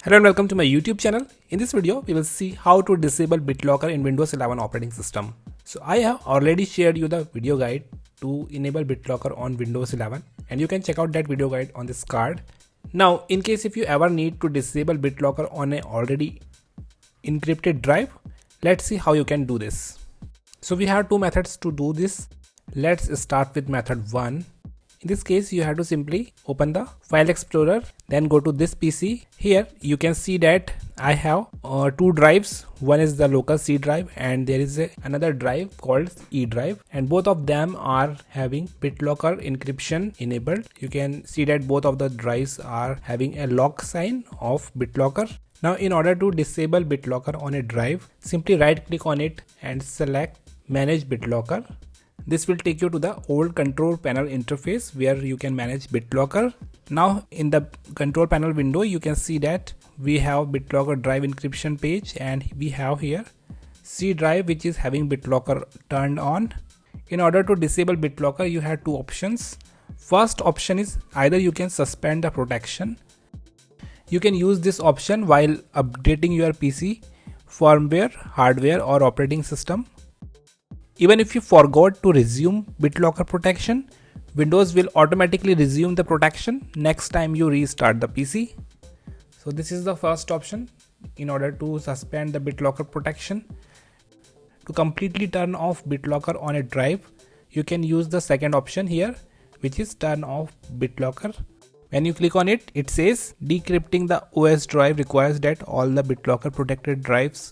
Hello and welcome to my YouTube channel. In this video, we will see how to disable BitLocker in Windows 11 operating system. So I have already shared you the video guide to enable BitLocker on Windows 11 and you can check out that video guide on this card. Now, in case if you ever need to disable BitLocker on a already encrypted drive, let's see how you can do this. So we have two methods to do this. Let's start with method 1. In this case, you have to simply open the file explorer, then go to this PC. Here you can see that I have two drives. One is the local C drive and there is another drive called E drive, and both of them are having BitLocker encryption enabled. You can see that both of the drives are having a lock sign of BitLocker. Now in order to disable BitLocker on a drive, simply right click on it and select manage BitLocker. This will take you to the old control panel interface where you can manage BitLocker. Now in the control panel window, you can see that we have BitLocker drive encryption page and we have here C drive which is having BitLocker turned on. In order to disable BitLocker, you have two options. First option is either you can suspend the protection. You can use this option while updating your PC firmware, hardware or operating system. Even if you forgot to resume BitLocker protection, Windows will automatically resume the protection next time you restart the PC. So this is the first option in order to suspend the BitLocker protection. To completely turn off BitLocker on a drive, you can use the second option here, which is turn off BitLocker. When you click on it, it says decrypting the OS drive requires that all the BitLocker protected drives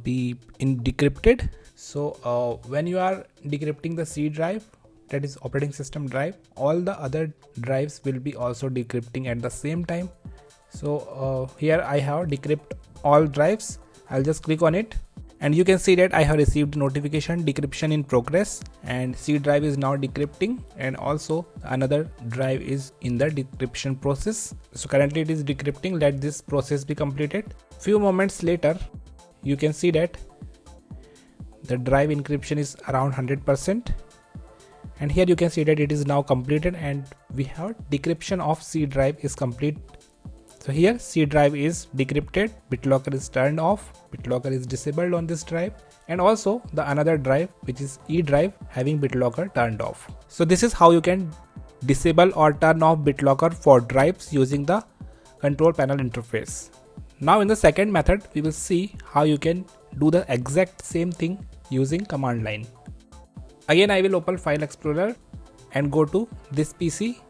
be decrypted. So when you are decrypting the C drive, that is operating system drive, all the other drives will be also decrypting at the same time. So here I have decrypt all drives. I'll just click on it and you can see that I have received notification decryption in progress and C drive is now decrypting and also another drive is in the decryption process. So currently it is decrypting. Let this process be completed. Few moments later, you can see that the drive encryption is around 100%, and here you can see that it is now completed and we have decryption of C drive is complete. So here C drive is decrypted, BitLocker is turned off, BitLocker is disabled on this drive, and also the another drive which is E drive having BitLocker turned off. So this is how you can disable or turn off BitLocker for drives using the control panel interface. Now in the second method, we will see how you can do the exact same thing using command line. Again, I will open File Explorer and go to this PC.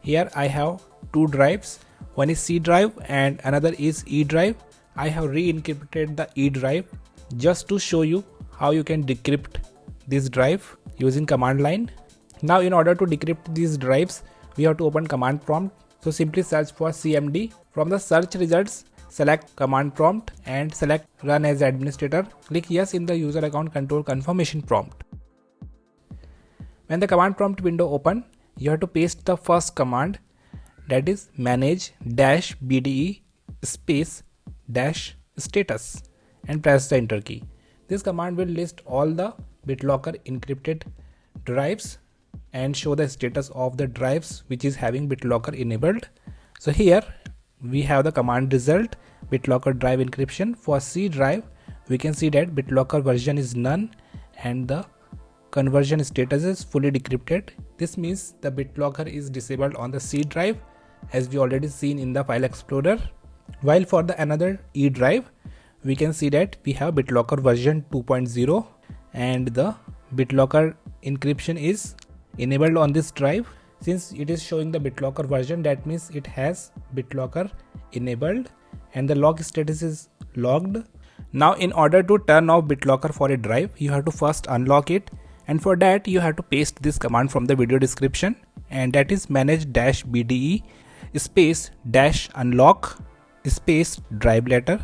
Here I have two drives. One is C drive and another is E drive. I have re-encrypted the E drive just to show you how you can decrypt this drive using command line. Now in order to decrypt these drives, we have to open command prompt. So simply search for CMD. From the search results, select command prompt and select run as administrator. Click yes in the user account control confirmation prompt. When the command prompt window open, you have to paste the first command, that is manage-bde space dash status, and press the enter key. This command will list all the BitLocker encrypted drives and show the status of the drives which is having BitLocker enabled. So here we have the command result, BitLocker drive encryption. For C drive, we can see that BitLocker version is none and the conversion status is fully decrypted. This means the BitLocker is disabled on the C drive as we already seen in the file explorer. While for the another E drive, we can see that we have BitLocker version 2.0 and the BitLocker encryption is enabled on this drive. Since it is showing the BitLocker version, that means it has BitLocker enabled and the log status is logged. Now in order to turn off BitLocker for a drive, you have to first unlock it, and for that you have to paste this command from the video description, and that is manage-bde space dash unlock space DriveLetter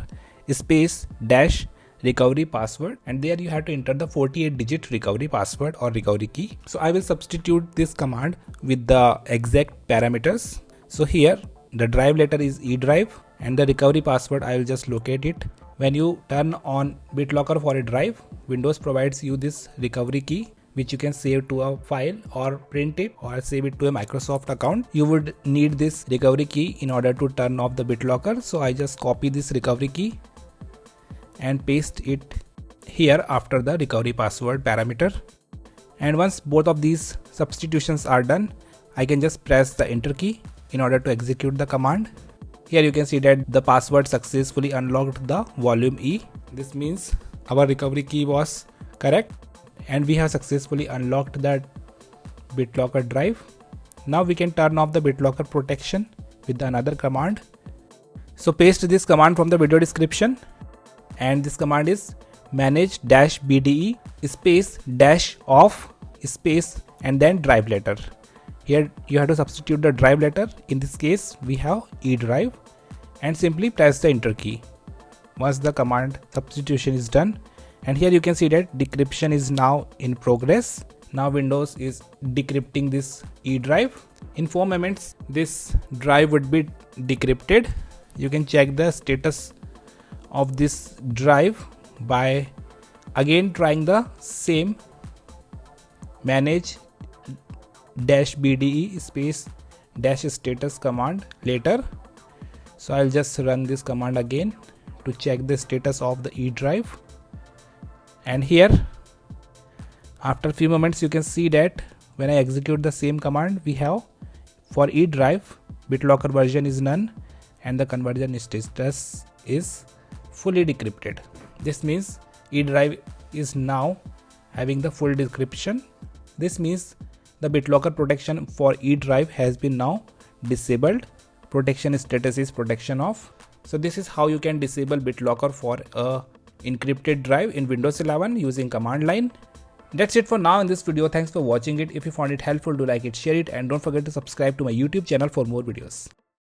space dash recovery password, and there you have to enter the 48-digit recovery password or recovery key. So I will substitute this command with the exact parameters. So here the DriveLetter is E drive and the recovery password I will just locate it. When you turn on BitLocker for a drive, Windows provides you this recovery key which you can save to a file or print it or save it to a Microsoft account, you would need this recovery key in order to turn off the BitLocker. So I just copy this recovery key and paste it here after the recovery password parameter. And once both of these substitutions are done, I can just press the enter key in order to execute the command. Here you can see that the password successfully unlocked the volume E. This means our recovery key was correct and we have successfully unlocked that BitLocker drive. Now we can turn off the BitLocker protection with another command. So paste this command from the video description, and this command is manage-bde space dash off space and then DriveLetter. Here you have to substitute the DriveLetter. In this case we have eDrive, and simply press the enter key once the command substitution is done. And here you can see that decryption is now in progress. Now Windows is decrypting this eDrive. In 4 moments this drive would be decrypted. You can check the status of this drive by again trying the same manage-bde space dash status command later. So I'll just run this command again to check the status of the eDrive. And here after a few moments you can see that when I execute the same command, we have for eDrive BitLocker version is none and the conversion status is fully decrypted. This means eDrive is now having the full decryption. This means the BitLocker protection for eDrive has been now disabled. Protection status is protection off. So this is how you can disable BitLocker for a encrypted drive in Windows 11 using command line. That's it for now in this video. Thanks for watching it. If you found it helpful, do like it, share it, and don't forget to subscribe to my YouTube channel for more videos.